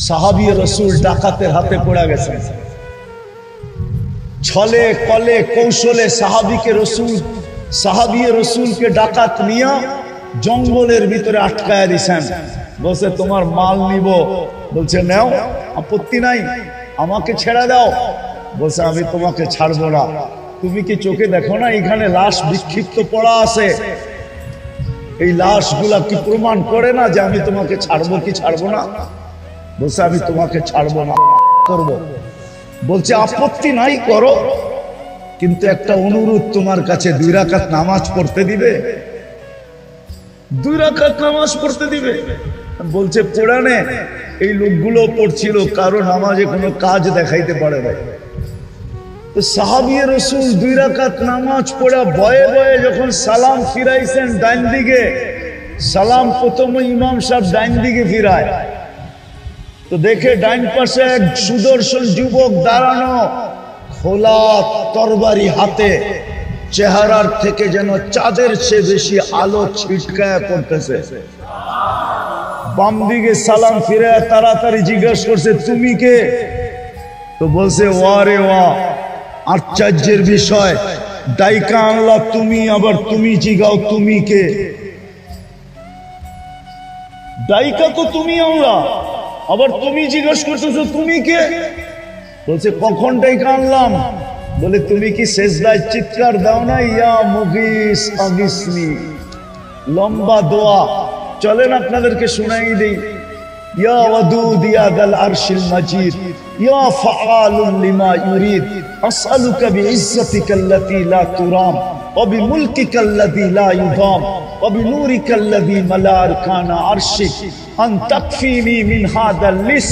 সাহাবী রাসূল ডাকাতের হাতে পড়ে গেছেন। ছলে কলে কৌশলে সাহাবী রাসূলকে ডাকাত নিয়ে জঙ্গলের ভিতরে আটকায়া দিয়েছেন। বলছে তোমার মাল নিব। বলছে নাও, আপত্তি নাই, আমাকে ছেড়ে দাও। বলছে আমি তোমাকে ছাড়বো না। তুমি কি চোখে দেখো না এখানে লাশ বিক্ষিপ্ত পড়া আছে? এই লাশগুলা কি প্রমাণ করে না যে আমি তোমাকে ছাড়বো কি ছাড়বো না? বলছে আমি তোমাকে ছাড়বো না, করবো। বলছে আপত্তি নাই, করো, কিন্তু একটা অনুরোধ তোমার কাছে, 2 রাকাত নামাজ পড়তে দিবে? 2 রাকাত নামাজ পড়তে দিবে? বলছে পড়ানে। এই লোকগুলো পড়ছিল, কারণ নামাজে কোনো কাজ দেখাইতে পারে না। তো সাহাবী রাসূল 2 রাকাত নামাজ পড়া ভয়ে ভয়ে যখন সালাম ফিরাইছেন ডাইন দিকে, সালাম প্রথমে ইমাম সাহেব ডাইন দিকে ফিরায়, তো দেখে ডাইন পাশে এক সুদর্শন যুবক দাঁড়ানো, খোলা তরবারি হাতে, চেহারার থেকে যেন চাঁদের চেয়ে বেশি আলো ছিটকায় পড়তেছে। বাম দিকে সালাম ফিরে তাড়াতাড়ি জিজ্ঞেস করছে তুমি কে? তো বলছে ওয়া রে ওয়া, আশ্চর্যের বিষয়, ডাইকা আনলা তুমি, আবার তুমি জিগাও তুমি কে? ডাইকা তো তুমি আনলা, আবার তুমি জিজ্ঞেস করতেছো তুমি কে? বলছে কখন ডাইকা আনলাম? বলে তুমি কি সেজদায় চিৎকার দাও না, ইয়া মুগিস আগিসনি? লম্বা দোয়া, চলেন আপনাদেরকে শুনাই দেই। ইয়া ওয়াদুদ ইয়া দাল আরশিল মাজিদ ইয়া ফাআলুন লিমা ইউরিদ আসআলুকা বিইজ্জাতিকা আল্লাতী লা তুরাম ওয়া বিমুলকিকা আল্লাযী লা ইউদাম ওয়া বিনূরিকা আল্লাযী মালা আরকানা আরশিক আন তাকফিনি মিন হাদাল লিস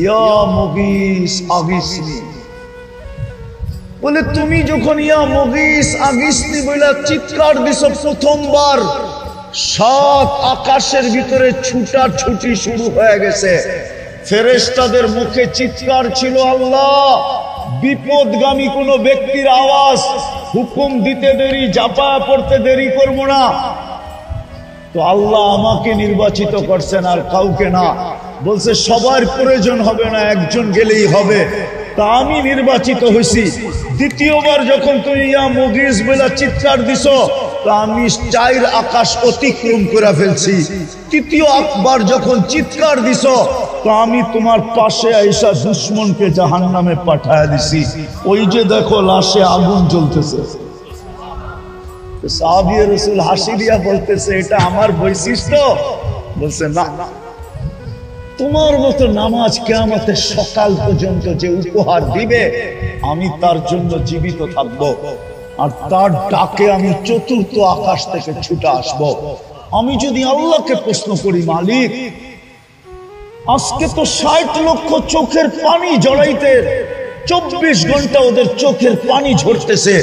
ইয়া মুগিস আগিসনি। বলে তুমি যখন ইয়া মুগিস আগিসনি বলে চিৎকার দিছো প্রথমবার, 7 আকাশের ভিতরে ছুটাছুটি শুরু হয়ে গেছে। ফেরেশতাদের মুখে চিৎকার ছিল, আল্লাহ বিপদগামী কোন ব্যক্তির আওয়াজ, হুকুম দিতে দেরি, জাপা পড়তে দেরি করব না। তো আল্লাহ আমাকে নির্বাচিত করছেন আর কাউকে না। বলছে সবার প্রয়োজন হবে না, একজন গেলেই হবে। তা আমি নির্বাচিত হয়েছি। দ্বিতীয়বার যখন তুমি ইয়া মুগিস বলে চিৎকার দিছো, তা আমি 4 আকাশ অতিক্রম করে ফেলছি। তৃতীয়বার যখন চিৎকার দিছো, তো আমি তোমার পাশে আইসা দুশ্মনকে জাহান্নামে পাঠায় দিছি। ওই যে দেখো লাশে আগুন জ্বলতেছে। সাহাবী রাসূল হাসি দিয়া বলতেছে এটা আমার বৈশিষ্ট্য? বলছে না, তোমার মতো নামাজ কিয়ামতের সকাল পর্যন্ত যে উপহার দিবে, আমি তার জন্য জীবিত থাকব, আর তার ডাকে আমি 4th আকাশ থেকে ছুটে আসব। আমি যদি আল্লাহকে প্রশ্ন করি, মালিক আজকে তো 60 লক্ষ চোখের পানি জড়াইতে 24 ঘন্টা ওদের চোখের পানি ঝরতেছে,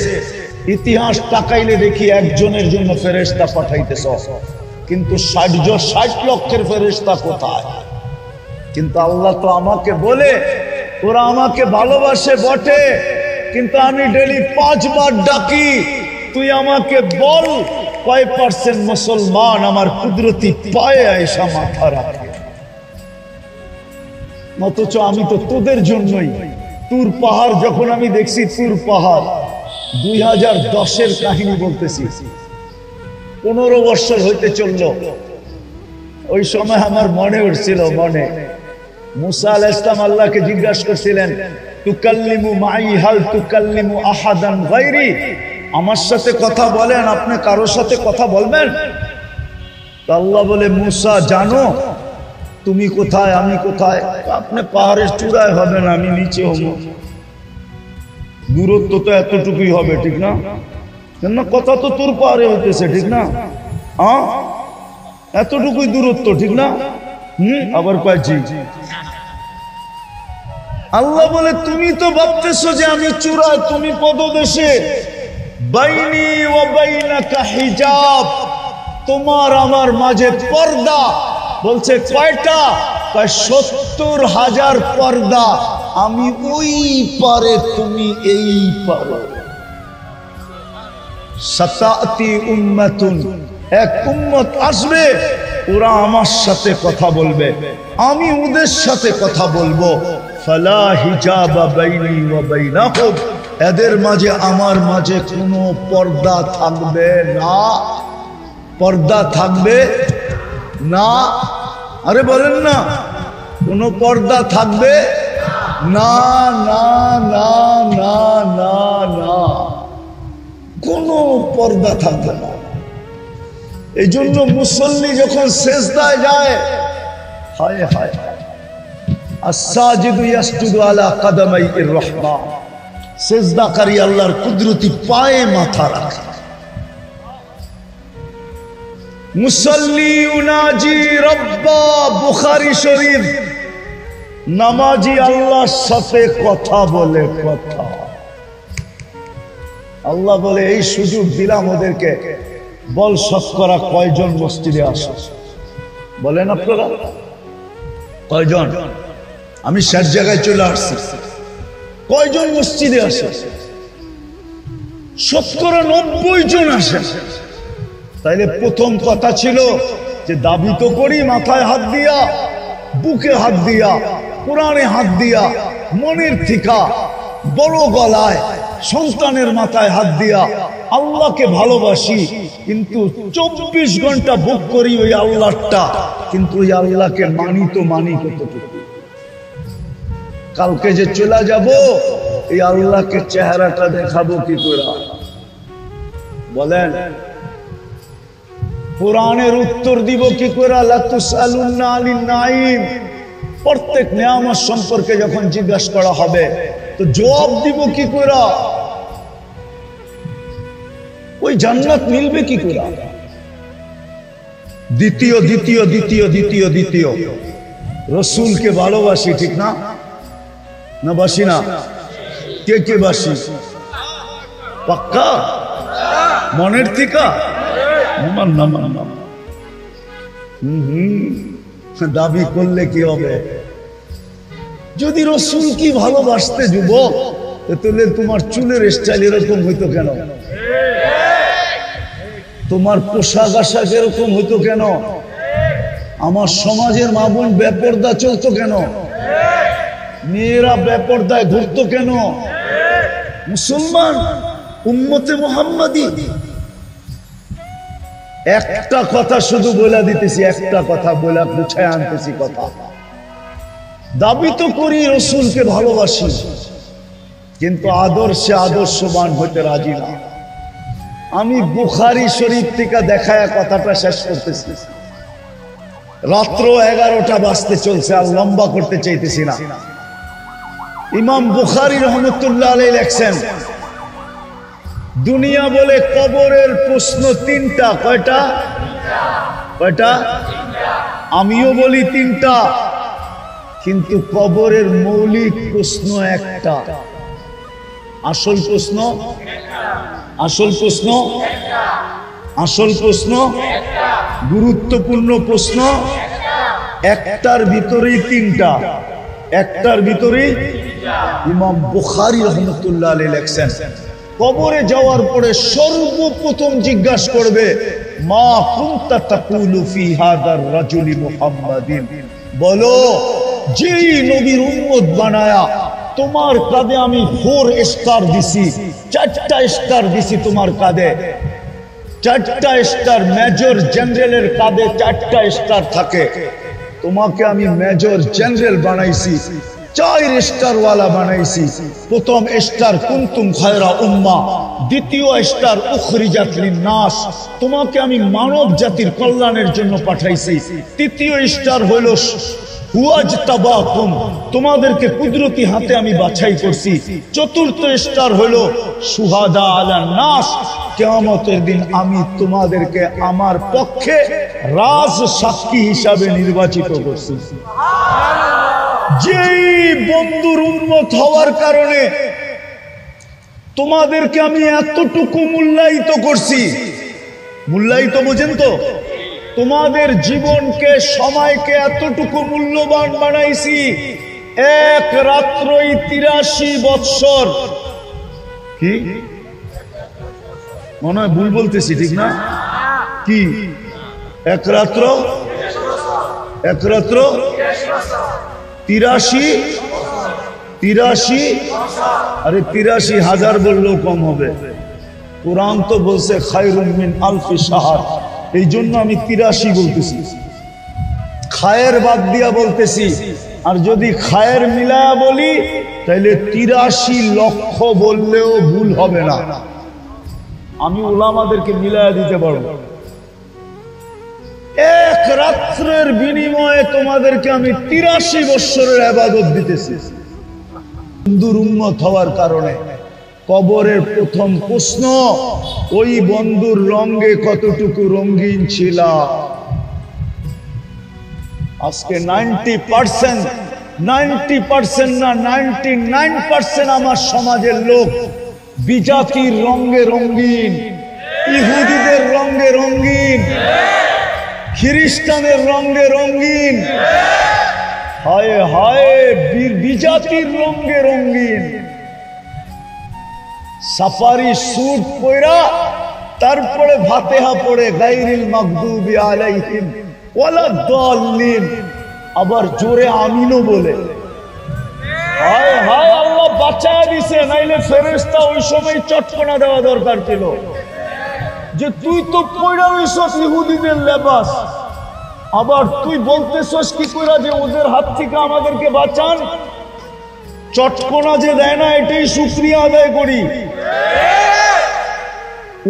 ইতিহাস তাকাইলে দেখি একজনের জন্য ফেরেশতা পাঠাইতেছ, কিন্তু 60 লক্ষের ফেরেশতা কোথায়? কিন্তু আল্লাহ তো আমাকে বলে ওরা আমাকে ভালোবাসে বটে, কিন্তু আমি ডেলি 5 বার ডাকি, তুই আমাকে বল কয় % মুসলমান আমার কুদরতি পায়ে আয়েশা মাথা রাখে। অথচ আমি তো তোদের জন্যই তুর পাহাড়, যখন আমি দেখছি তুর পাহাড় 2010-এর কাহিনী বলতেছি, 15 বছর হইতে চলল। ওই সময় আমার মনে উঠছিল, মনে মুসা আলাইহিস সালাম আল্লাহকে জিজ্ঞাসা করছিলেন, তুকাল্লিমু মাই হাল তুকাল্লিমু আহাদান গায়রি, আমার সাথে কথা বলেন, আপনি কারোর সাথে কথা বলবেন? তো আল্লাহ বলে, মুসা জানো তুমি কোথায়, আমি কোথায়? আপনি পাহাড়ের চূড়ায় হবেন, আমি নিচে হব। দূরত্ব তো এতটুকুই হবে, ঠিক না? কেন কথা তো তোর পাহাড়ে হইতেছে, ঠিক না? হ্যাঁ, এতটুকুই দূরত্ব, ঠিক না? আবার পাইছি। আল্লাহ বলে, তুমি তো ভাবতেছো যে আমি চূড়ায়, তুমি পদদেশে। বাইনি ওয়া বাইনাকা হিজাব, তোমার আমার মাঝে পর্দা। বলছে কয়টা? 70,000 পর্দা। আমি ওই পারে, তুমি এই পারে। সাতাতি উম্মাতুন, এক উম্মত আসবে ওরা আমার সাথে কথা বলবে, আমি ওদের সাথে কথা বলবো। ফালা হিজাবা বাইনি ওয়া বাইনাহুম, এদের মাঝে আমার মাঝে কোনো পর্দা থাকবে না। পর্দা থাকবে না, আরে বলেন না, কোনো পর্দা থাকবে না, না না না না না, কোনো পর্দা থাকবে না। এই জন্য মুসল্লি যখন সেজদায় যায়, হায় হায়, আস-সাজিদু ইয়াসজুদু আলা কাদামাইর রহমান, সেজদাকারী আল্লাহর কুদরতি পায়ে মাথা রাখে। মুসল্লি উনাজি রব্বা, বুখারী শরীফ, নামাজি আল্লাহর সাথে কথা বলে। কথা আল্লাহ বলে এই সুযোগ দিলাম ওদেরকে, বল শতকরা কয়জন মসজিদে আসে? বলেন আপনারা কয়জন? আমি শেষ জায়গায় চলে আসছি, কয়জন মসজিদে আসে? শতকরা 90 জন আসে। তাইলে প্রথম কথা ছিল যে দাবি তো করি মাথায় হাত দিয়া, বুকে হাত দিয়া, কোরআনে হাত দিয়া, মনের থিকা, বড় গলায়, সন্তানের মাথায় হাত দিয়া আল্লাহকে ভালোবাসি, কিন্তু 24 ঘন্টা ভোগ করি ওই আল্লাহটা, কিন্তু ওই আল্লাহকে মানি তো মানি কতটুকু? কালকে যে চলে যাব এই আল্লাহকে চেহারাটা দেখাবো কি করে? বলেন, কোরআনের উত্তর দিব কি করে? লা তুসআলুন্না আনিন নাঈম, প্রত্যেক নিয়ামত সম্পর্কে যখন জিজ্ঞাসা করা হবে তো জবাব দিব কি করে? ওই জান্নাত মিলবে কি করে? দ্বিতীয় দ্বিতীয় দ্বিতীয় দ্বিতীয় দ্বিতীয় রসুলকে ভালোবাসি, ঠিক না? না বাসি না? কে কে বাসি? পাক্কা মনের থিকা? দাবি করলে কি হবে? যদি রসুল কি ভালোবাসতে যুবক, তাহলে তোমার চুলের স্টাইল এরকম হইতো কেন? তোমার পোশাক আশাক এরকম হইতো কেন? আমার সমাজের মা বোন বেপরদা চলতো কেন? মেয়েরা বেপরদায় ঘুরতো কেন? মুসলমান উম্মতে মুহাম্মাদি। একটা কথা শুধু বলে দিতেছি, একটা কথা বলে গুছায় আনতেছি কথা। দাবি তো করি রসুলকে ভালোবাসি, কিন্তু আদর্শে আদর্শবান হইতে রাজি না। আমি বুখারী শরীফ থেকে দেখায় কথাটা শেষ করতেছি। রাত্র 11টা বাজতে চলছে, আর লম্বা করতে চাইতেছি না। ইমাম বুখারী রহমতুল্লাহ আলাইহি লেখছেন, দুনিয়া বলে কবরের প্রশ্ন 3টা। কয়টা? কয়টা? আমিও বলি 3টা, কিন্তু কবরের মৌলিক প্রশ্ন একটা। আসল প্রশ্ন, আসল প্রশ্ন, আসল প্রশ্ন, গুরুত্বপূর্ণ প্রশ্ন একটার ভিতরেই 3টা, একটার ভিতরেই। ইমাম বুখারী রহমতুল্লাহ আলাইহি লেখছেন, কবরে যাওয়ার পরে সর্বপ্রথম জিজ্ঞাসা করবে, মা কুনতা তাকুলু ফি হাদার রাজুলি মুহাম্মাদিন, বলো যেই নবীর উম্মত বানায়া তোমার কাঁধে আমি 4 স্টার দিছি, 4টা স্টার দিছি তোমার কাঁধে, 4টা স্টার। মেজর জেনারেলের কাঁধে 4টা স্টার থাকে, তোমাকে আমি মেজর জেনারেল বানাইছি, 4 স্টার ওয়ালা বানাইছি। প্রথম স্টার কুনতুম খায়রা উম্মাহ, দ্বিতীয় স্টার উখরিজাত লিন-নাস, তোমাকে আমি মানব জাতির কল্যাণের জন্য পাঠাইছি। তৃতীয় স্টার হলো হুয়াজতাবাকুম, তোমাদেরকে কুদরতি হাতে আমি বাছাই করছি। চতুর্থ স্টার হলো শুহাদা আলান নাস, কিয়ামতের দিন আমি তোমাদেরকে আমার পক্ষে রাজ সাক্ষী হিসাবে নির্বাচিত করছি। যেই বন্ধুর উম্মত হওয়ার কারণে তোমাদেরকে আমি এতটুকু মূল্যায়িত করছি, মূল্যায়িত বোঝেন তো? তোমাদের জীবনকে, সময়কে এতটুকু মূল্যবান বানাইছি, এক রাত্রই 83 বৎসর। কি মনে হয় ভুল বলতেছি, ঠিক না? কি এক রাত্র এক রাত্র 83 আরে 83,000 বললেও কম হবে। কুরআন তো বলছে খায়রুম মিন আলফি শাহর, এই জন্য আমি 83 বলতেছি, খায়ের বাদ দিয়া বলতেছি। আর যদি খায়ের মিলায়া বলি তাহলে 83 লক্ষ বললেও ভুল হবে না। আমি উলামাদেরকে মিলায়া দিতে পারবো। এক রাত্রের বিনিময়ে তোমাদেরকে আমি 83 বৎসরের ইবাদত দিতেছি। বন্ধুর উম্মত হওয়ার কারণে কবরের প্রথম প্রশ্ন, ওই বন্ধুর রঙে কতটুকু রঙিন ছিল। আজকে 90% না 99% আমার সমাজের লোক বিজাতির রঙে রঙিন, ইহুদিদের রঙে রঙিন, খ্রিস্টানের রঙে রঙিন, হায় হায় বিজাতির রঙে রঙিন। সাফারি স্যুট পরা, তারপরে ফাতিহা পড়ে গায়রিল মাগদুবি আলাইহিম ওয়ালাদ-দাল্লিন, আবার জোরে আমিনও বলে। হায় হায় আল্লাহ বাঁচায় দিছে, নাইলে ফেরেশতা ওই সময় চটকনা দেওয়া দরকার ছিল যে তুই তো পয়রা হইছস ইহুদিদের লেবাস, আবার তুই বলতেছস কি কইরা যে ওদের হাত থেকে আমাদেরকে বাঁচান। চটকনা যে দেয় না এটাই শুকরিয়া আদায় করি।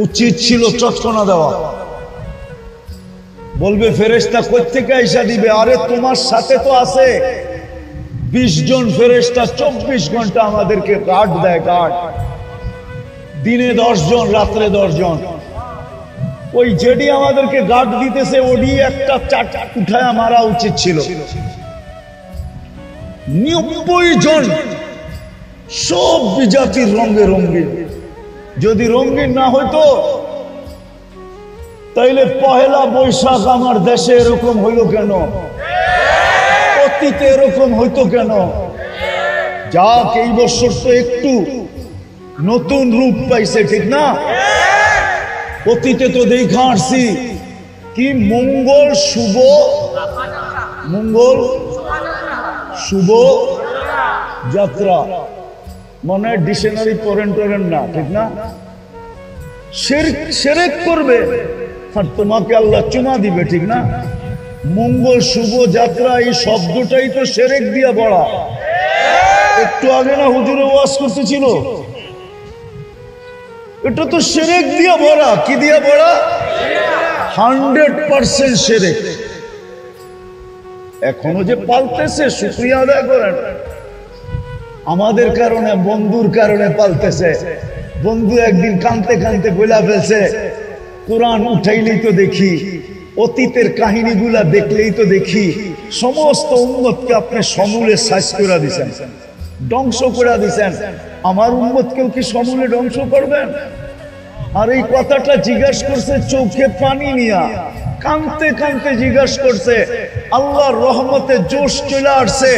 উচিত ছিল চটকনা দেওয়া। বলবে ফেরেশতা কই থেকে আইসা দিবে? আরে তোমার সাথে তো আছে 20 জন ফেরেশতা, 24 ঘন্টা আমাদেরকে গার্ড দেয়, গার্ড। দিনে 10 জন, রাত্রে 10 জন। ওই যেডি আমাদেরকে গার্ড দিতেছে ওডি একটা চাট উঠায়া মারা উচিত ছিল। 90 জন সব বিজাতির রঙে রঙিন। যদি রঙিন না হইতো তাইলে পহেলা বৈশাখ আমার দেশে এরকম হইল কেন? অতীতে এরকম হইতো কেন? যাক, এই বছর তো একটু নতুন রূপ পাইছে, ঠিক না? অতীতে তো দেখা আসছি কি মঙ্গল শুভ যাত্রা, মনে হয় ডিকশনারি পড়েন না, ঠিক না? শিরক করবে আর তোমাকে আল্লাহ চুমা দিবে, ঠিক না? মঙ্গল শুভ যাত্রা, এই শব্দটাই তো শিরক দিয়া বড়া। একটু আগে না হুজুরে ওয়াজ করতেছিল, এটা তো শিরক দিয়া ভরা। কি দিয়া ভরা? 100% শিরক। এখনো যে পালতেছে, শুকরিয়া আদায় করেন। আমাদের কারণে, বন্ধুর কারণে পালতেছে। বন্ধু একদিন কানতে কানতে বইলা ফেলছে, কোরআন উঠাইলেই তো দেখি, অতীতের কাহিনীগুলা দেখলেই তো দেখি সমস্ত উম্মতকে আপনি সমূলে সাইজ করে দিছেন, ধ্বংস করে দিছেন। আমার উম্মতকেও কি সমূলে ধ্বংস করবেন? আর এই কথাটা জিজ্ঞাসা করছে চোখে পানি নিয়া, কানতে কানতে জিজ্ঞাসা করছে। আল্লাহর রহমতে জোশ চলে আসছে,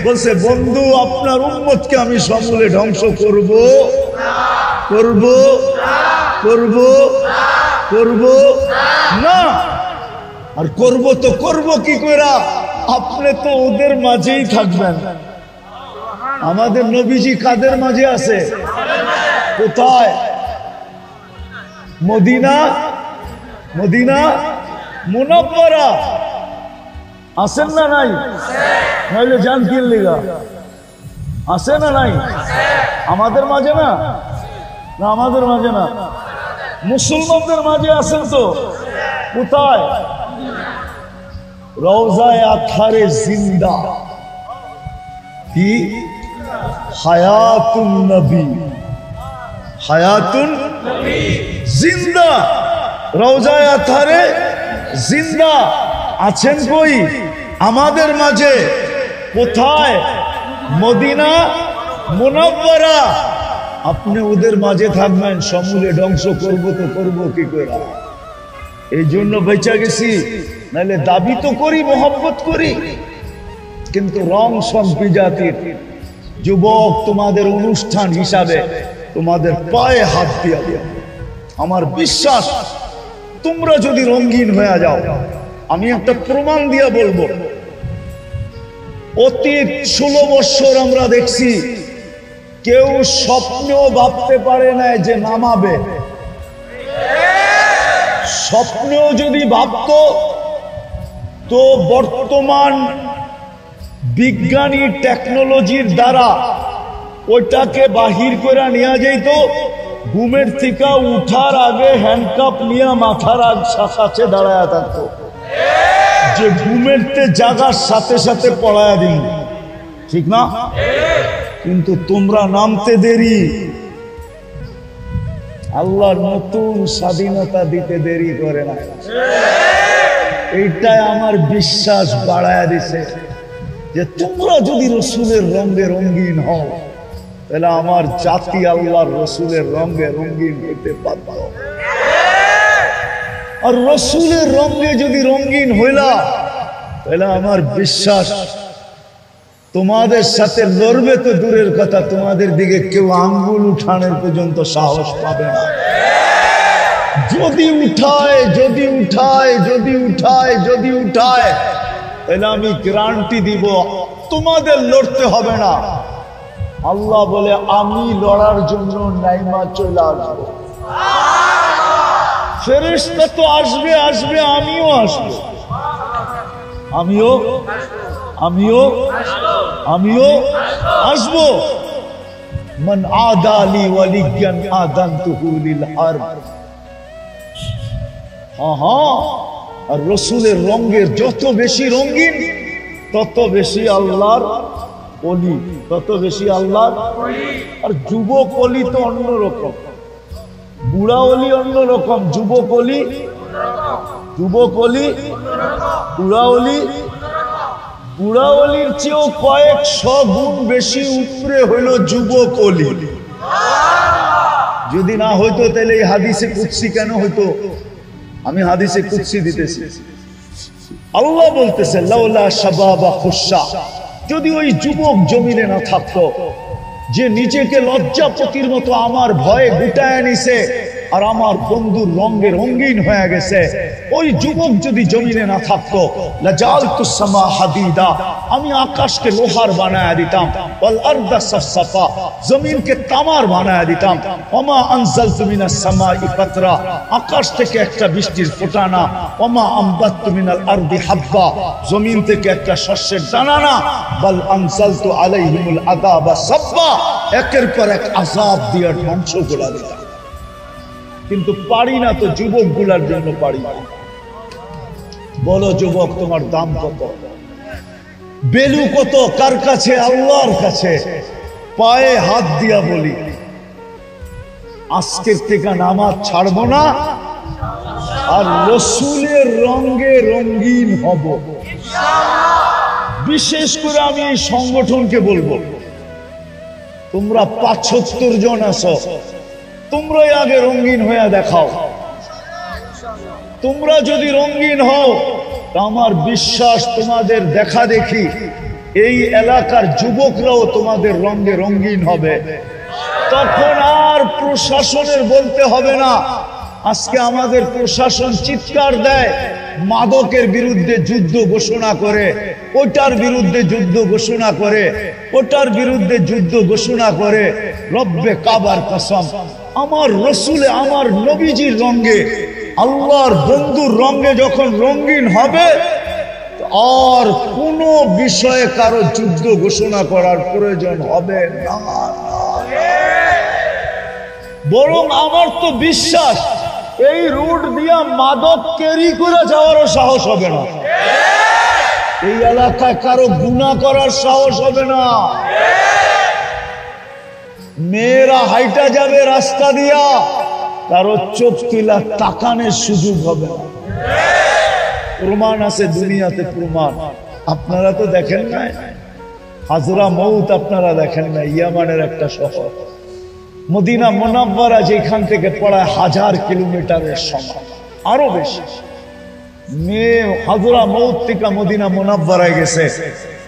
বলছে বন্ধু আপনার উম্মতকে আমি সমূলে ধ্বংস করব না। আর করব তো করব কি কইরা? আপনি তো ওদের মাঝেই থাকবেন। আমাদের নবীজি কাদের মাঝে আছে? কোথায়? মদিনা মুনাওয়ারা আছেন না নাই? নাইলে জান কি লিগা আছে না নাই? আমাদের মাঝে না? না আমাদের মাঝে না, মুসলমানদের মাঝে আছেন তো। কোথায়? রওজায়ে আতহারে জিন্দা। কি? হায়াতুন নবী, হায়াতুন জিন্দা। রওজায়ে আতহারে জিন্দা আছেন কই? আমাদের মাঝে। কোথায়? মদিনা মুনাওয়ারা। আপনি ওদের মাঝে থাকবেন, সমূলে ধ্বংস করবো তো করবো কি করে? এই জন্য বেঁচে গেছি। নাহলে দাবি তো করি, মোহাব্বত করি, কিন্তু রং সব বিজাতির। যুবক, তোমাদের অনুষ্ঠান হিসাবে তোমাদের পায়ে হাত দিয়া দিয়া আমার বিশ্বাস, তোমরা যদি রঙিন হয়ে যাও, আমি একটা প্রমাণ দিয়া বলবো, অতীত 16 বছর আমরা দেখছি কেউ স্বপ্নেও ভাবতে পারে না যে নামাবে। স্বপ্নেও যদি ভাবতো তো বর্তমান বিজ্ঞানী টেকনোলজির দ্বারা ওইটাকে বাহির করে নিয়ে যাইত। ঘুমের থেকে উঠার আগে হ্যান্ডকাপ নিয়ে মাথার কাছে দাঁড়ায় থাকতো যে ঘুমের জাগার সাথে সাথে পড়ায়া দিন, ঠিক না? কিন্তু তোমরা নামতে দেরি, আল্লাহর নতুন স্বাধীনতা দিতে দেরি করে না। এইটাই আমার বিশ্বাস বাড়ায়া দিছে যে তোমরা যদি রসুলের রঙে রঙিন হও তাহলে আমার জাতি আল্লাহর রসুলের রঙে রঙিন হইতে বাধ্য। আর রসুলের রঙে যদি রঙিন হইলা তাহলে আমার বিশ্বাস তোমাদের সাথে লড়বে তো দূরের কথা, তোমাদের দিকে কেউ আঙ্গুল উঠানোর পর্যন্ত সাহস পাবে না। যদি উঠায় যদি উঠায় যদি উঠায় যদি উঠায় তাহলে আমি গ্যারান্টি দিব তোমাদের লড়তে হবে না। আল্লাহ বলে আমি লড়ার জন্য নাইমা চলে আসবো। ফেরেশতা তো আসবে আসবে, আমিও আসবো, আমিও আমিও আমিও আসবো। মান আদালি ওয়ালিয়ান আযানতুহু লিল হারব। আর রসুলের রঙের যত বেশি রঙিন তত বেশি আল্লাহর অলি, তত বেশি আল্লাহর। আর যুবক অলি তো অন্যরকম, বুড়া অলি অন্যরকম, যুবক অলি, যুবক অলি, বুড়া অলি। বুড়া অলির চেয়েও কয়েকশো গুণ বেশি উপরে হইল যুবক অলি। যদি না হইতো তাহলে এই হাদিসে কুদসি কেন হইতো? আমি হাদিসে কুদসি দিতেছি। আল্লাহ বলতেছে লাউলা শাবাবা খুশা, যদি ওই যুবক জমিনে না থাকতো যে নিজেকে লজ্জাপতির মতো আমার ভয়ে গুটায় নিছে আর আমার বন্ধুর রঙে রঙিন হয়ে গেছে, ওই যুবক যদি জমিনে না থাকতো লাজালতুস সামা হাদিদা, আমি আকাশকে লোহার বানায়া দিতাম, ওয়াল আরদা সাফসাফা, জমিনকে তামার বানায়া দিতাম, ওমা আনজালতু মিনাস সামাই কাতরা, আকাশ থেকে একটা বৃষ্টির ফোঁটা না, ওমা আমবাততু মিনাল আরদি হাব্বা, জমিন থেকে একটা শস্যের দানা না, বাল আনজালতু আলাইহিমুল আযাবা সাব্বা, একের পর এক আযাব দিয়ে ধ্বংস করে দিতাম। কিন্তু পারি না তো, যুবক গুলার জন্য পারি না। বলো যুবক তোমার দাম কত? বেলু কত কার কাছে? আল্লাহর কাছে। পায়ে হাত দিয়া বলি আজকের থেকে নামাজ ছাড়বো না আর রসুলের রঙে রঙিন হব। বিশেষ করে আমি এই সংগঠনকে বলবো, তোমরা ৭৫ জন আছো, তোমরাই আগে রঙিন হয়ে দেখাও। তোমরা যদি রঙিন হও আমার বিশ্বাস তোমাদের দেখা দেখি এই এলাকার যুবকরাও তোমাদের রঙে রঙিন হবে। তখন আর প্রশাসনের বলতে হবে না। আজকে আমাদের প্রশাসন চিৎকার দেয়, মাদকের বিরুদ্ধে যুদ্ধ ঘোষণা করে, ওটার বিরুদ্ধে যুদ্ধ ঘোষণা করে, ওটার বিরুদ্ধে যুদ্ধ ঘোষণা করে। রব্বে কাবার কসম, আমার রসুলে আমার নবীজির রঙে, আল্লাহর বন্ধুর রঙে যখন রঙিন হবে আর কোন বিষয়ে কারো যুদ্ধ ঘোষণা করার প্রয়োজন হবে না। বরং আমার তো বিশ্বাস এই রুট দিয়া মাদক ক্যারি করে যাওয়ারও সাহস হবে না। এই এলাকায় কারো গুনাহ করার সাহস হবে না। মেয়েরা হাইটা যাবে রাস্তা দিয়া, কারো চোখ তুলা তাকানোর সুযোগ হবে না। প্রমাণ আছে দুনিয়াতে, প্রমাণ। আপনারা তো দেখেন না হাজরা মউত, আপনারা দেখেন না ইয়ামানের একটা শহর। মদিনা মুনাওয়ারা যেখান থেকে পড়ায় 1000 কিলোমিটারের সমান, আরো বেশি। মেয়ে হাজরা মউত থেকে মদিনা মুনাওয়ারায় গেছে।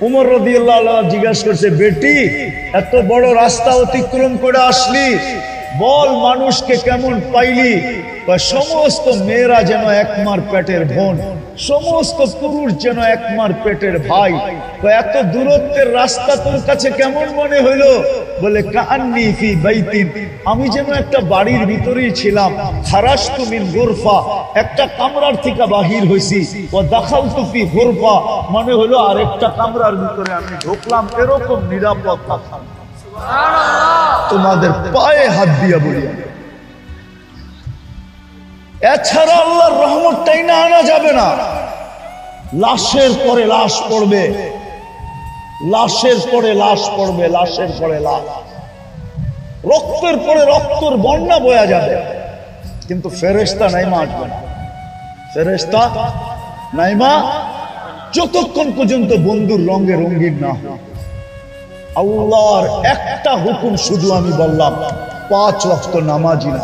উমর রাদিয়াল্লাহু আনহু জিজ্ঞাসা করছে, বেটি এত বড় রাস্তা অতিক্রম করে আসলি, বল মানুষকে কেমন পাইলি? সমস্ত মেয়েরা যেন একমার পেটের বোন, সমস্ত পুরুষ যেন একমার পেটের ভাই। এত দূরত্বের রাস্তা তোর কাছে কেমন মনে হইলো? বলে কান্নি ফি বাইতিন, আমি যেন একটা বাড়ির ভিতরেই ছিলাম। খারাজতু মিন গুরফা, একটা কামরার থেকে বাহির হইছি। ও দাখালতু ফি গুরফা, মনে হলো আরেকটা কামরার ভিতরে আমি ঢুকলাম। এরকম নিরাপদ থাকতাম। তোমাদের পায়ে হাত দিয়া বলি, এছাড়া আল্লাহর রহমতটাই না আনা যাবে না। লাশের পরে লাশ পড়বে, লাশের পরে লাশ পড়বে, লাশের পরে লাশ, রক্তের পরে রক্তের বন্যা বয়া যাবে, কিন্তু ফেরেশতা নাইমা আসবে না। ফেরেশতা নাইমা যতক্ষণ পর্যন্ত বন্ধুর রঙে রঙিন না হয়। আল্লাহর একটা হুকুম শুধু আমি বললাম, 5 ওয়াক্ত নামাজি না।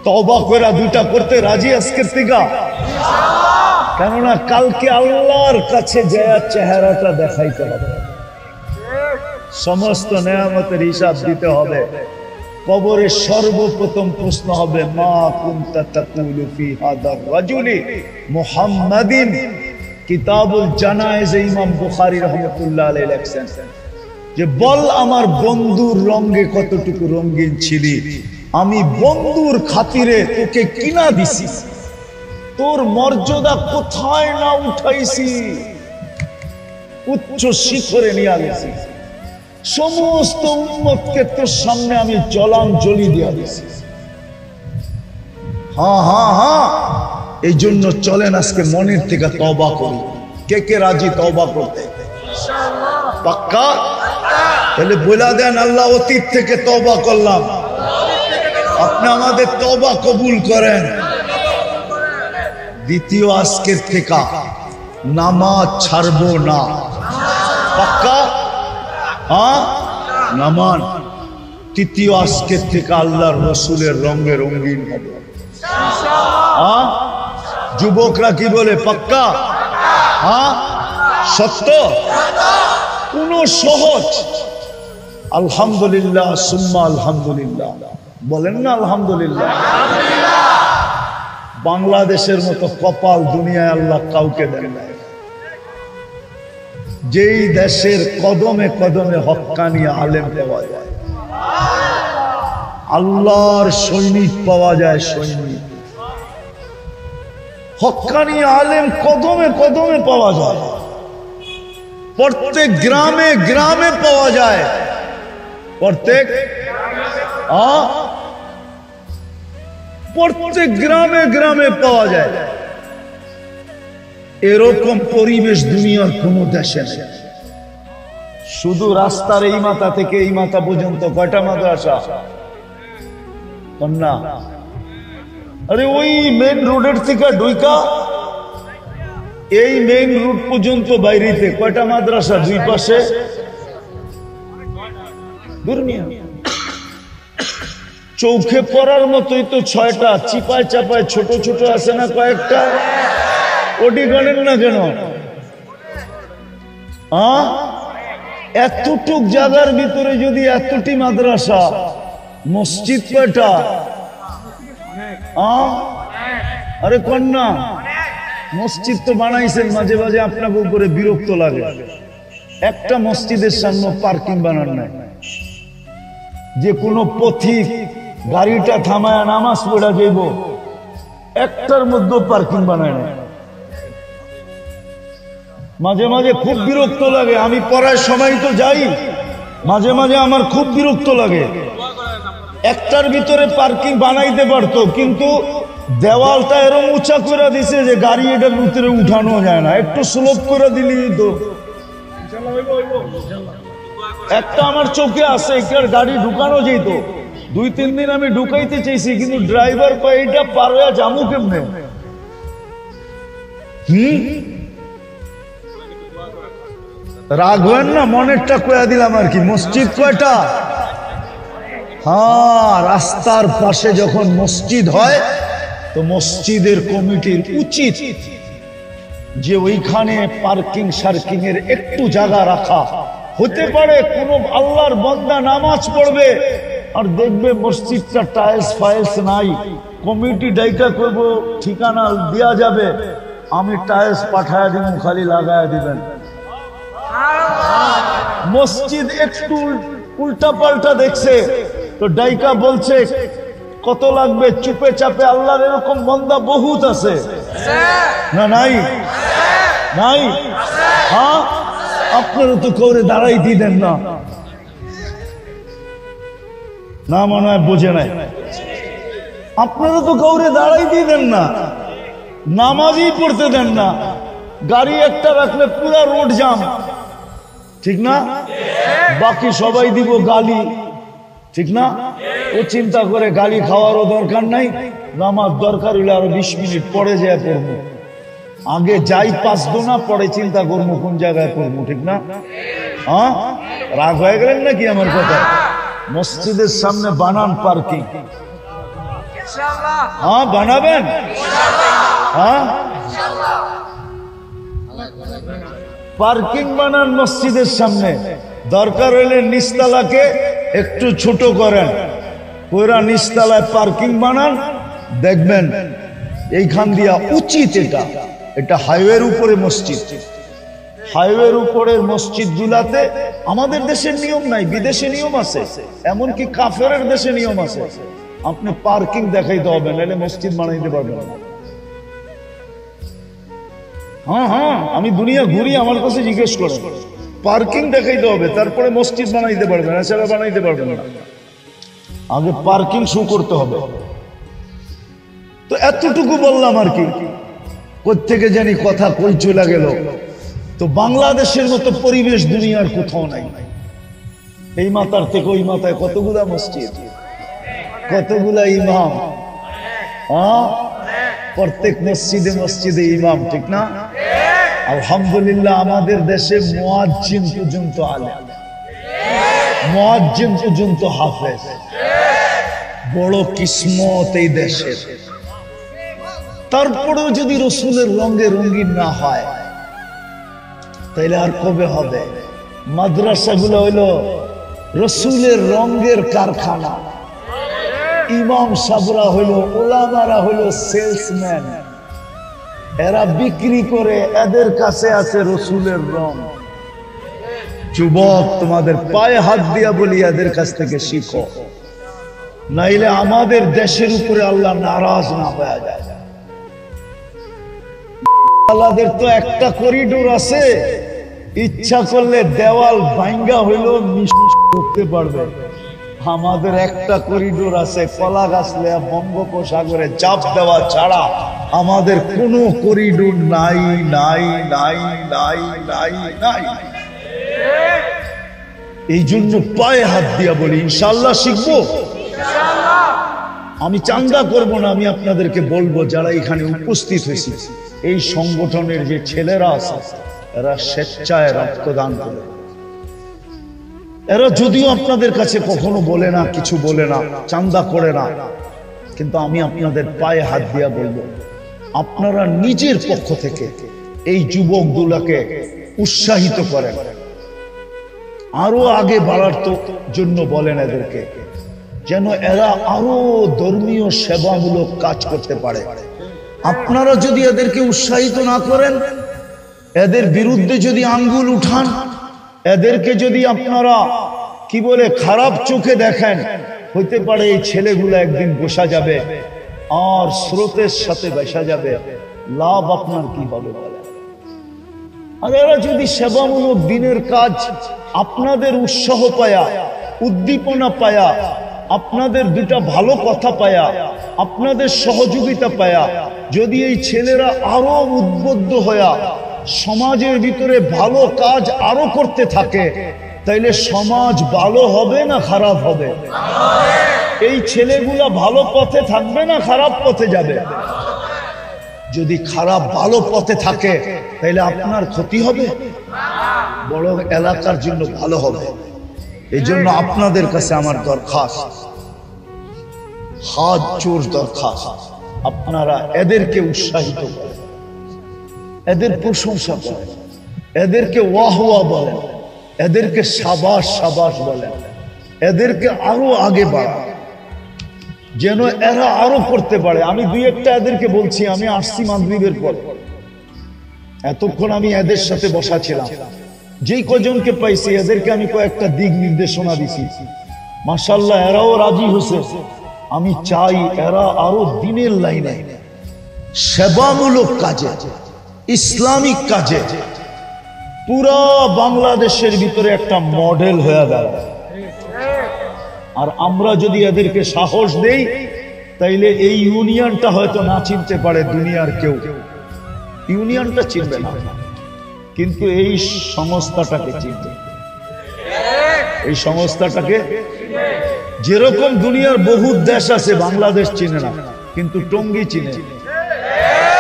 তওবা করে 2টা করতে রাজি আজকের থেকে? কেননা কালকে আল্লাহর কাছে যায় চেহারাটা দেখাইতে হবে, সমস্ত নেয়ামতের হিসাব দিতে হবে। কবরে সর্বপ্রথম প্রশ্ন হবে, মা কুনতা তাকুলু ফি হাদার রাজুলি মুহাম্মাদিন। কিতাবুল জানায়েজ ইমাম বুখারী রাহমাতুল্লাহ আলাইহি লেখেন যে বল আমার বন্ধুর রঙে কতটুকু রঙিন ছিলি, আমি বন্ধুর খাতিরে তোকে কিনা দিছি, তোর মর্যাদা কোথায় না উঠাইছি, উচ্চ শিখরে নিয়ে গেছি, সমস্ত উম্মতকে তোর সামনে আমি জলাঞ্জলি দিয়া দিছি। হ্যাঁ হ্যাঁ হ্যাঁ, এই জন্য চলেন আজকে মনের থেকে তওবা করি। কে কে রাজি তওবা করতে? পাক্কা? তাহলে বলে দেন, আল্লাহ অতীত থেকে তওবা করলাম, আপনি আমাদের তওবা কবুল করেন। দ্বিতীয়, আজকের থেকে নামাজ ছাড়বো না। পাক্কা? হ্যাঁ, নামান। তৃতীয়, আজকের থেকে আল্লাহর রসুলের রঙে রঙিন হবে। হ্যাঁ, যুবকরা কি বলে? পাক্কা? হ্যাঁ, সত্য? কোন সহজ? আলহামদুলিল্লাহ সুম্মা আলহামদুলিল্লাহ বলেন না? আলহামদুলিল্লাহ। বাংলাদেশের মতো কপাল দুনিয়ায় আল্লাহ কাউকে দেন না। যেই দেশের কদমে কদমে হক্কানি আলেম পাওয়া যায়, আল্লাহর সৈনিক পাওয়া যায়, সৈনিক হক্কানি আলেম কদমে কদমে পাওয়া যায়, প্রত্যেক গ্রামে গ্রামে পাওয়া যায়, প্রত্যেক গ্রামে গ্রামে পাওয়া যায়। এরকম পরিবেশ দুনিয়ার কোন দেশে নেই। শুধু রাস্তার এই মাথা থেকে এই মাথা পর্যন্ত কয়টা মাদ্রাসা? না, আরে ওই মেন রোডের থেকে ঢুইকা এই মেন রোড পর্যন্ত বাইরেতে কয়টা মাদ্রাসা? 2 পাশে। চৌখে পড়ার মতোই তো 6টা, চিপায় চাপায় ছোট ছোট আছে না কয়েকটা, ওটি গণেন না কেন? এতটুক জায়গার ভিতরে যদি এতটি মাদ্রাসা, মসজিদ কয়টা? আরে কন্যা, মসজিদ তো বানাইছেন, মাঝে মাঝে আপনাকে উপরে বিরক্ত লাগে। একটা মসজিদের সামনে পার্কিং বানানো নাই, যে কোনো পথিক গাড়িটা থামায় নামাজ পড়া যাইব, একটার মধ্যে পার্কিং বানায় না। মাঝে মাঝে খুব বিরক্ত লাগে, আমি পড়ার সময় তো যাই, মাঝে মাঝে আমার খুব বিরক্ত লাগে। একটার ভিতরে পার্কিং বানাইতে পারতো, কিন্তু দেওয়ালটা এরকম উঁচা করে দিছে যে গাড়ি এটার ভিতরে উঠানো যায় না, একটু স্লোপ করে দিলি তো। একটা আমার চোখে আছে, একটার গাড়ি ঢুকানো যেত, 2-3 দিন আমি ঢুকাইতে চাইছি, কিন্তু ড্রাইভার কয় এটা পার হয়ে যাবো কেমনে? রাগ হয় না, মনেরটা কয়া দিলাম আর কি। মসজিদ কয়টা? হ্যাঁ, রাস্তার পাশে যখন মসজিদ হয় তো মসজিদের কমিটির উচিত যে ওইখানে পার্কিং সার্কিং এর একটু জায়গা রাখা। হতে পারে কোন আল্লাহর বান্দা নামাজ পড়বে আর দেখবে মসজিদটা টাইলস ফাইলস নাই, কমিটি ডাইকা করব, ঠিকানা দেওয়া যাবে, আমি টাইলস পাঠায় দিব, খালি লাগায় দিবেন। মসজিদ একটু উল্টা পাল্টা দেখছে তো ডাইকা বলছে কত লাগবে, চুপে চাপে আল্লাহর এরকম বন্দা বহুত আছে না? নাই নাই? হ্যাঁ, আপনারা তো করে দাঁড়াই দিলেন না, না মনে হয় বোঝে নাই। আপনারা তো কাউরে দাঁড়াই দিলেন না, নামাজই পড়তে দেন না, গাড়ি একটা রাখলে পুরা রোড জাম, ঠিক না? বাকি সবাই দিব গালি, ঠিক না? ও চিন্তা করে গালি খাওয়ারও দরকার নাই, নামাজ দরকার হইলে আরো 20 মিনিট পরে যায় পড়বো, আগে যাই পাসবো না, পরে চিন্তা করবো কোন জায়গায় পড়বো, ঠিক না? হ্যাঁ, রাগ হয়ে গেলেন নাকি আমার কথা? মসজিদের সামনে বানান পার্কিং, হ্যাঁ বানাবেন, হ্যাঁ পার্কিং বানান মসজিদের সামনে, দরকার হইলে নিচতলাকে একটু ছোট করেন, পুরা নিচতলায় পার্কিং বানান, দেখবেন এইখান দিয়া উচিত। এটা হাইওয়ের উপরে মসজিদ, হাইওয়ের উপরের মসজিদ গুলাতে আমাদের দেশের নিয়ম নাই, বিদেশে নিয়ম আছে, এমনকি কাফেরের দেশে নিয়ম আছে, আপনি পার্কিং দেখাইতে হবে, নাহলে মসজিদ বানাইতে পারবেন না। হ্যাঁ হ্যাঁ, আমি দুনিয়া ঘুরি, আমার কাছে জিজ্ঞেস করে, পার্কিং দেখাইতে হবে, তারপরে মসজিদ বানাইতে পারবেন, এছাড়া বানাইতে পারবেন না। আগে পার্কিং শো করতে হবে। তো এতটুকু বললাম আর কি, কোত্থেকে জানি কথা কই চলে গেল। তো বাংলাদেশের মতো পরিবেশ দুনিয়ার কোথাও নাই। এই মাথার থেকে ওই মাথায় কতগুলা মসজিদ, কতগুলা ইমাম, প্রত্যেক মসজিদে মসজিদে ইমাম, ঠিক না? আলহামদুলিল্লাহ আমাদের দেশে মুয়াজ্জিন পর্যন্ত আলেম, মুয়াজ্জিন পর্যন্ত হাফেজ, বড় কিসমত এই দেশের। তারপরেও যদি রসুলের রঙে রঙিন না হয় তাইলে আর কবে হবে? মাদ্রাসাগুলো হইল রসুলের রঙের কারখানা, ইমাম সাবরা হইল, ওলামারা হইল সেলসম্যান, এরা বিক্রি করে, এদের কাছে আছে রসুলের রং। যুবক, তোমাদের পায়ে হাত দিয়া বলি এদের কাছ থেকে শিখো, নাইলে আমাদের দেশের উপরে আল্লাহ নারাজ না হয়ে যায়। আল্লাহদের তো একটা করিডোর আছে, ইচ্ছা করলে দেওয়াল ভাঙ্গা হইলেও ঢুকতে পারবে। আমাদের একটা করিডোর আছে, কলা গাছ লেয়া বঙ্গোপসাগরে চাপ দেওয়া ছাড়া আমাদের কোনো করিডোর নাই নাই নাই নাই নাই নাই। এই জন্য পায়ে হাত দিয়া বলি ইনশাআল্লাহ শিখবো। আমি চান্দা করব না, আমি আপনাদেরকে বলবো যারা এখানে উপস্থিত হয়েছে, এই সংগঠনের যে ছেলেরা আছে এরা স্বেচ্ছায় রক্তদান করে। এরা যদিও আপনাদের কাছে কখনো বলে না, কিছু বলে না, চান্দা করে না, কিন্তু আমি আপনাদের পায়ে হাত দিয়া বলবো আপনারা নিজের পক্ষ থেকে এই যুবকগুলোকে উৎসাহিত করেন, আরো আগে বাড়ার জন্য বলেন এদেরকে, যেন এরা আরো ধর্মীয় সেবামূলক কাজ করতে পারে। আপনারা যদি এদেরকে উৎসাহিত না করেন, এদের বিরুদ্ধে যদি আঙ্গুল উঠান, এদেরকে যদি আপনারা কি বলে খারাপ চোখে দেখেন, হইতে পারে এই ছেলেগুলো একদিন বসা যাবে আর স্রোতের সাথে বসা যাবে, লাভ আপনার কি হবে বলে? আর এরা যদি সেবামূলক দিনের কাজ আপনাদের উৎসাহ পায়া, উদ্দীপনা পায়া, আপনাদের দুটা ভালো কথা পায়া, আপনাদের সহযোগিতা পায়া, যদি এই ছেলেরা আরো উদ্বুদ্ধ হয়া সমাজের ভিতরে ভালো কাজ আরো করতে থাকে, তাইলে সমাজ ভালো হবে না খারাপ হবে? এই ছেলেগুলা ভালো পথে থাকবে না খারাপ পথে যাবে? যদি খারাপ ভালো পথে থাকে তাইলে আপনার ক্ষতি হবে, বড় এলাকার জন্য ভালো হবে। এই জন্য আপনাদের কাছে আমার দরখাস্ত, হাত জোর দরখাস্ত, আপনারা এদেরকে উৎসাহিত করেন, এদের প্রশংসা করেন, এদেরকে ওয়াহ ওয়াহ বলেন, এদেরকে সাবাস সাবাস বলেন, এদেরকে আরো আগে বাড়ান। যেন এরা আরো করতে পারে। আমি দুই একটা এদেরকে বলছি, আমি আসছি মাগরিবের পর, এতক্ষণ আমি এদের সাথে বসা ছিলাম, যেই কজনকে পাইছি এদেরকে আমি কয়েকটা দিক নির্দেশনা দিছি, মাশাআল্লাহ এরাও রাজি হয়েছে। আমি চাই এরা আরো দিনের লাইনে সেবামূলক কাজে, ইসলামিক কাজে পুরা বাংলাদেশের ভিতরে একটা মডেল হয়ে গেল। আর আমরা যদি এদেরকে সাহস দেই, তাইলে এই ইউনিয়নটা হয়তো না চিনতে পারে দুনিয়ার কেউ, ইউনিয়নটা চিনবে না, কিন্তু এই সংস্থাটাকে চিনবে। এই সংস্থাটাকে, যেরকম দুনিয়ার বহু দেশ আছে বাংলাদেশ চিনে না, কিন্তু টঙ্গী চিনে।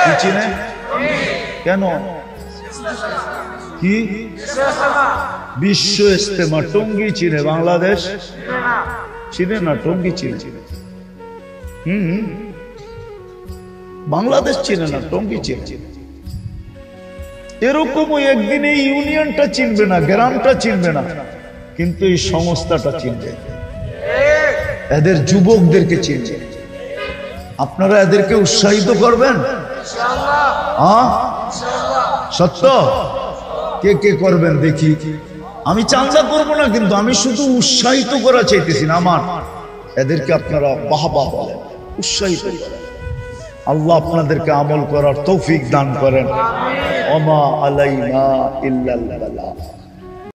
কি চিনে? কেন? কি বিশ্ব ইজতেমা, টঙ্গী চিনে, বাংলাদেশ চিনে না, টঙ্গী চিনে। বাংলাদেশ চিনে না, টঙ্গী চিনে। এরকম একদিন এই ইউনিয়নটা চিনবে না, গ্রামটা চিনবে না, কিন্তু এই সংস্থাটা চিনবে, এদের যুবকদেরকে চিনবে। আপনারা এদেরকে উৎসাহিত করবেন? সত্য? কে কে করবেন দেখি। আমি চান্দা করব না, কিন্তু আমি শুধু উৎসাহিত করা চাইতেছি না। আমার এদেরকে আপনারা বাহবা বলেন, উৎসাহিত করেন। আল্লাহ আপনাদেরকে আমল করার তৌফিক দান করেন। ওমা আলাইনা ইল্লাল বালাগ।